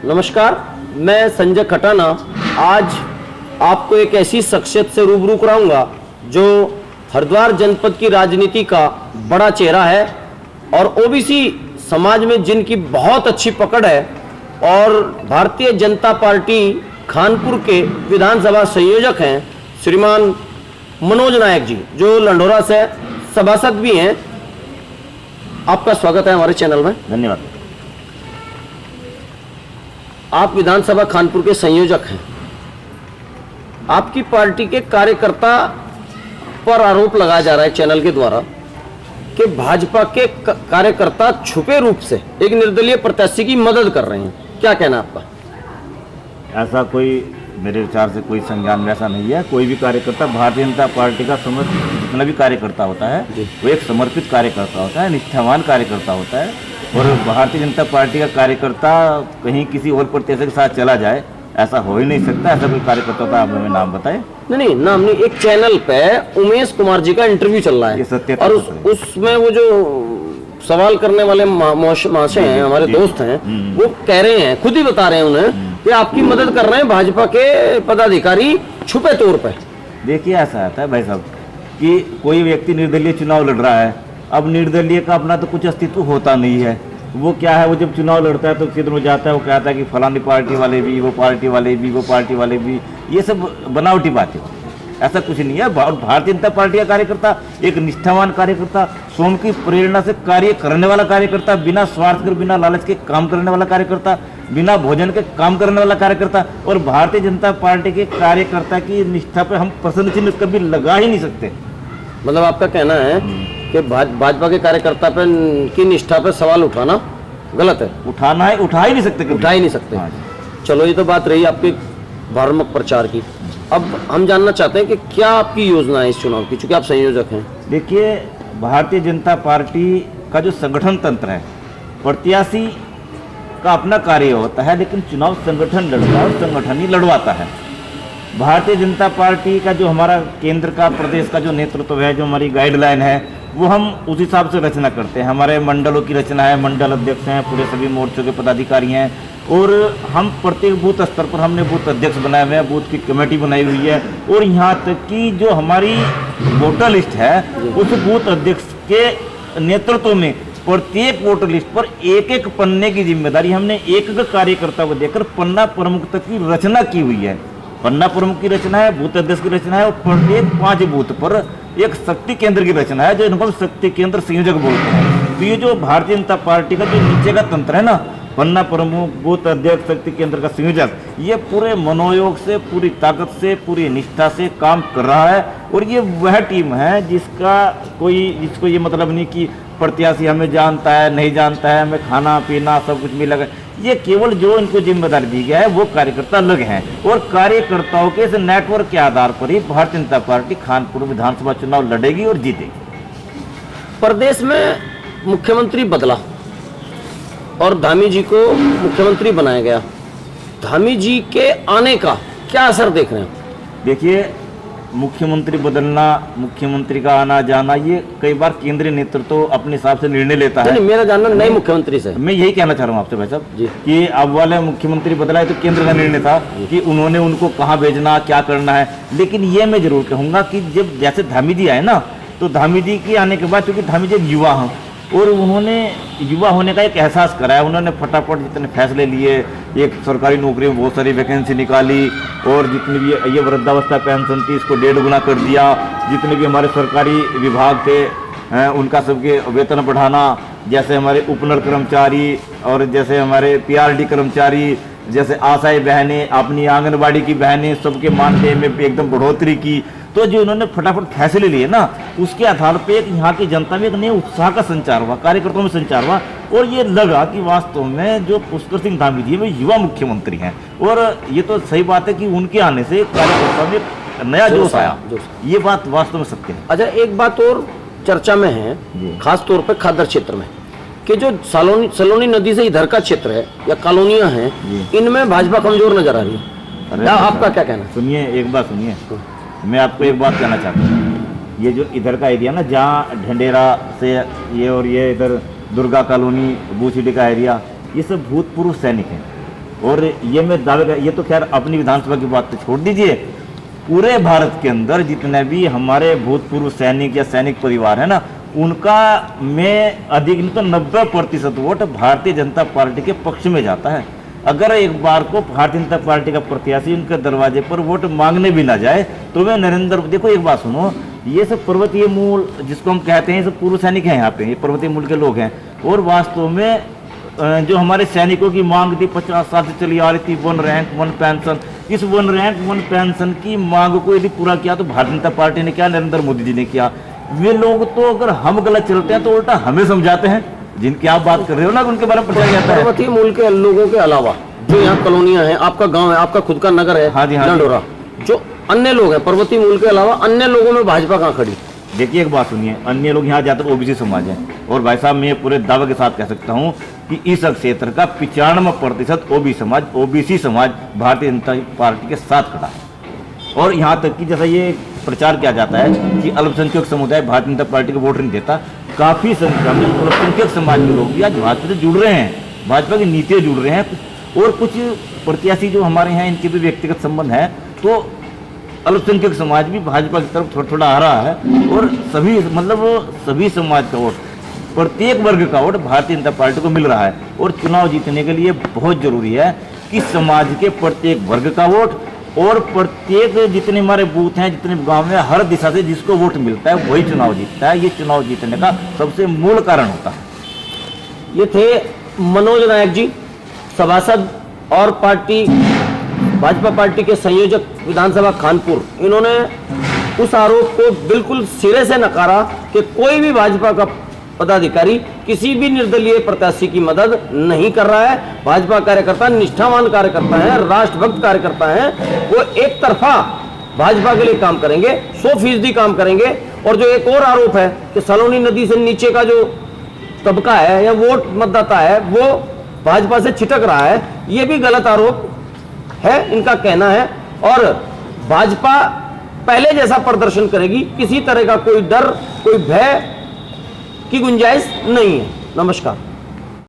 नमस्कार, मैं संजय खटाना आज आपको एक ऐसी शख्सियत से रूबरू कराऊंगा जो हरिद्वार जनपद की राजनीति का बड़ा चेहरा है और ओबीसी समाज में जिनकी बहुत अच्छी पकड़ है और भारतीय जनता पार्टी खानपुर के विधानसभा संयोजक हैं श्रीमान मनोज नायक जी, जो लंढोरा से सभासद भी हैं। आपका स्वागत है हमारे चैनल में। धन्यवाद। आप विधानसभा खानपुर के संयोजक हैं। आपकी पार्टी के कार्यकर्ता पर आरोप लगाया जा रहा है चैनल के द्वारा कि भाजपा के कार्यकर्ता छुपे रूप से एक निर्दलीय प्रत्याशी की मदद कर रहे हैं। क्या कहना आपका? ऐसा कोई मेरे विचार से कोई संज्ञान में ऐसा नहीं है। कोई भी कार्यकर्ता भारतीय जनता पार्टी का जितना भी कार्यकर्ता होता है वो एक समर्पित कार्यकर्ता होता है, निष्ठावान कार्यकर्ता होता है। और भारतीय जनता पार्टी का कार्यकर्ता कहीं किसी और प्रत्याशी के साथ चला जाए, ऐसा हो ही नहीं सकता। ऐसा कोई कार्यकर्ता होता है, आप हमें नाम बताएं। नहीं, नाम नहीं। एक चैनल पे उमेश कुमार जी का इंटरव्यू चल रहा है, ये सत्य और उसमें वो जो सवाल करने वाले महाशय हैं, हमारे दोस्त हैं, वो कह रहे हैं, खुद ही बता रहे हैं उन्हें कि आपकी मदद कर रहे हैं भाजपा के पदाधिकारी छुपे तौर पे। देखिए, ऐसा आता है भाई साहब कि कोई व्यक्ति निर्दलीय चुनाव लड़ रहा है। अब निर्दलीय का अपना तो कुछ अस्तित्व होता नहीं है। वो क्या है, वो जब चुनाव लड़ता है तो क्षेत्र में जाता है, वो कहता है कि फलानी पार्टी वाले भी, वो पार्टी वाले भी, वो पार्टी वाले भी। ये सब बनावटी बातें, ऐसा कुछ नहीं है। भारतीय जनता पार्टी का कार्यकर्ता एक निष्ठावान कार्यकर्ता, स्वयं की प्रेरणा से कार्य करने वाला कार्यकर्ता, बिना स्वार्थ के, बिना लालच के काम करने वाला कार्यकर्ता, बिना भोजन के काम करने वाला कार्यकर्ता। और भारतीय जनता पार्टी के कार्यकर्ता की निष्ठा पे हम प्रश्न चिन्ह कभी लगा ही नहीं सकते। मतलब आपका कहना है कि भाजपा के कार्यकर्ता पे की निष्ठा पे सवाल उठाना गलत है? उठाना है, उठा ही नहीं सकते, उठा ही नहीं सकते। हाँ। चलो, ये तो बात रही आपके भ्रामक प्रचार की। अब हम जानना चाहते हैं कि क्या आपकी योजना है इस चुनाव की, चूंकि आप संयोजक हैं। देखिए, भारतीय जनता पार्टी का जो संगठन तंत्र है, प्रत्याशी का अपना कार्य होता है, लेकिन चुनाव संगठन लड़ता है और संगठन ही लड़वाता है। भारतीय जनता पार्टी का जो हमारा केंद्र का, प्रदेश का जो नेतृत्व है, जो हमारी गाइडलाइन है, वो हम उस हिसाब से रचना करते हैं। हमारे मंडलों की रचना है, मंडल अध्यक्ष हैं, पूरे सभी मोर्चों के पदाधिकारी हैं, और हम प्रत्येक बूथ स्तर पर हमने बूथ अध्यक्ष बनाए हुए हैं, बूथ की कमेटी बनाई हुई है। और यहाँ तक कि जो हमारी वोटर लिस्ट है, उस बूथ अध्यक्ष के नेतृत्व में प्रत्येक वोटर लिस्ट पर एक एक पन्ने की जिम्मेदारी हमने एक एक कार्यकर्ता को देकर पन्ना प्रमुख तक की रचना की हुई है। पन्ना प्रमुख की रचना है, बूथ अध्यक्ष की रचना है, और प्रत्येक 5 बूथ पर एक शक्ति केंद्र की रचना है, जो इनको हम शक्ति केंद्र संयोजक बोलते हैं। तो ये जो भारतीय जनता पार्टी का जो नीचे का तंत्र है ना, पन्ना प्रमुख, बूथ अध्यक्ष, शक्ति केंद्र का संयोजक, ये पूरे मनोयोग से, पूरी ताकत से, पूरी निष्ठा से काम कर रहा है। और ये वह टीम है जिसको ये मतलब नहीं कि प्रत्याशी हमें जानता है, नहीं जानता है, हमें खाना पीना सब कुछ मिलेगा। ये केवल जो इनको जिम्मेदारी दी गया है वो कार्यकर्ता अलग हैं, और कार्यकर्ताओं के इस नेटवर्क के आधार पर ही भारतीय जनता पार्टी खानपुर विधानसभा चुनाव लड़ेगी और जीतेगी। प्रदेश में मुख्यमंत्री बदला और धामी जी को मुख्यमंत्री बनाया गया। धामी जी के आने का क्या असर देख रहे हैं? देखिए, मुख्यमंत्री बदलना, मुख्यमंत्री का आना जाना, ये कई बार केंद्रीय नेतृत्व अपने हिसाब से निर्णय लेता है। नहीं, मेरा जानना नए मुख्यमंत्री से। मैं यही कहना चाह रहा हूँ आपसे भाई साहब जी कि अब वाले मुख्यमंत्री बदला है तो केंद्र का निर्णय था कि उन्होंने उनको कहाँ भेजना, क्या करना है। लेकिन ये मैं जरूर कहूँगा कि जब जैसे धामी जी आए ना, तो धामी जी के आने के बाद, क्योंकि धामी जी युवा हैं और उन्होंने युवा होने का एक एहसास कराया, उन्होंने फटाफट जितने फैसले लिए, एक सरकारी नौकरी में बहुत सारी वैकेंसी निकाली, और जितनी भी ये वृद्धावस्था पेंशन थी इसको 1.5 गुना कर दिया। जितने भी हमारे सरकारी विभाग थे उनका सबके वेतन बढ़ाना, जैसे हमारे उपनल कर्मचारी और जैसे हमारे PRD कर्मचारी, जैसे आशाएं बहनें, अपनी आंगनबाड़ी की बहनें, सबके मानदेय में एकदम बढ़ोतरी की। तो जो उन्होंने फटाफट फैसले लिए ना, उसके आधार पे एक यहाँ की जनता में एक नए उत्साह का संचार हुआ, कार्यकर्ताओं में संचार हुआ, और ये लगा कि वास्तव में जो पुष्कर सिंह धामी जी वे युवा मुख्यमंत्री हैं। और ये तो सही बात है कि उनके आने से कार्यकर्ताओं में नया जोश आया। ये बात वास्तव में सत्य है। अच्छा, एक बात और चर्चा में है, खास तौर पर खादर क्षेत्र में, कि जो सलोनी नदी से इधर का क्षेत्र है या कॉलोनियां हैं, इनमें भाजपा कमजोर नजर आ रही है। आपका क्या कहना? सुनिए, एक बात सुनिए, मैं आपको एक बात कहना चाहता हूँ। ये जो इधर का एरिया ना, जहाँ ढंडेरा से ये और ये इधर दुर्गा कॉलोनी, बूसीडी का एरिया, ये सब भूतपूर्व सैनिक हैं। और ये मैं दावे, ये तो खैर अपनी विधानसभा की बात तो छोड़ दीजिए, पूरे भारत के अंदर जितने भी हमारे भूतपूर्व सैनिक या सैनिक परिवार है ना, उनका में अधिक तो 90% वोट भारतीय जनता पार्टी के पक्ष में जाता है। अगर एक बार को भारतीय जनता पार्टी का प्रत्याशी उनके दरवाजे पर वोट मांगने भी ना जाए तो वे नरेंद्र, देखो एक बात सुनो, ये सब पर्वतीय मूल जिसको हम कहते हैं, सब पूर्व सैनिक हैं यहाँ पे, ये पर्वतीय मूल के लोग हैं। और वास्तव में जो हमारे सैनिकों की मांग थी 50 साल से चली आ रही थी, 1 रैंक 1 पेंशन, इस 1 रैंक 1 पेंशन की मांग को यदि पूरा किया तो भारतीय जनता पार्टी ने किया, नरेंद्र मोदी जी ने किया। वे लोग तो अगर हम गलत चलते हैं तो उल्टा हमें समझाते हैं, जिनकी आप बात कर रहे हो ना, उनके बारे में प्रचार जाता है। पर्वतीय मूल के लोगों के अलावा जो यहाँ कॉलोनियां हैं, आपका गांव है, आपका खुद का नगर है, हाँ जी, हाँ जी। डंडोरा, जो अन्य लोग हैं पर्वतीय मूल के अलावा अन्य लोगों में भाजपा कहाँ खड़ी? देखिए एक बात सुनिए, अन्य लोग यहाँ ज़्यादातर ओबीसी समाज है, और भाई साहब मैं पूरे दावे के साथ कह सकता हूँ कि इस क्षेत्र का 95% ओबीसी समाज भारतीय जनता पार्टी के साथ खड़ा है। और यहाँ तक कि जैसा ये प्रचार किया जाता है कि अल्पसंख्यक समुदाय भारतीय जनता पार्टी को वोट नहीं देता, काफ़ी संख्या में अल्पसंख्यक समाज के लोग भी आज भाजपा से जुड़ रहे हैं, भाजपा की नीतियाँ जुड़ रहे हैं। और कुछ प्रत्याशी जो हमारे यहाँ, इनके भी व्यक्तिगत संबंध है, तो अल्पसंख्यक समाज भी भाजपा की तरफ थोड़ा थोड़ा आ रहा है। और सभी मतलब सभी समाज का वोट, प्रत्येक वर्ग का वोट भारतीय जनता पार्टी को मिल रहा है। और चुनाव जीतने के लिए बहुत जरूरी है कि समाज के प्रत्येक वर्ग का वोट और प्रत्येक जितने हमारे बूथ हैं, जितने गांव में, हर दिशा से जिसको वोट मिलता है वही चुनाव जीतता है। ये चुनाव जीतने का सबसे मूल कारण होता है। ये थे मनोज नायक जी, सभासद और भाजपा पार्टी के संयोजक विधानसभा कानपुर। इन्होंने उस आरोप को बिल्कुल सिरे से नकारा कि कोई भी भाजपा का पदाधिकारी किसी भी निर्दलीय प्रत्याशी की मदद नहीं कर रहा है। भाजपा कार्यकर्ता निष्ठावान कार्यकर्ता है, राष्ट्रभक्त कार्यकर्ता है, वो एक तरफा भाजपा के लिए काम करेंगे, 100% काम करेंगे। और जो एक और आरोप है कि सलोनी नदी से नीचे का जो तबका है या वोट मतदाता है वो भाजपा से छिटक रहा है, ये भी गलत आरोप है, इनका कहना है। और भाजपा पहले जैसा प्रदर्शन करेगी, किसी तरह का कोई डर, कोई भय की गुंजाइश नहीं है। नमस्कार।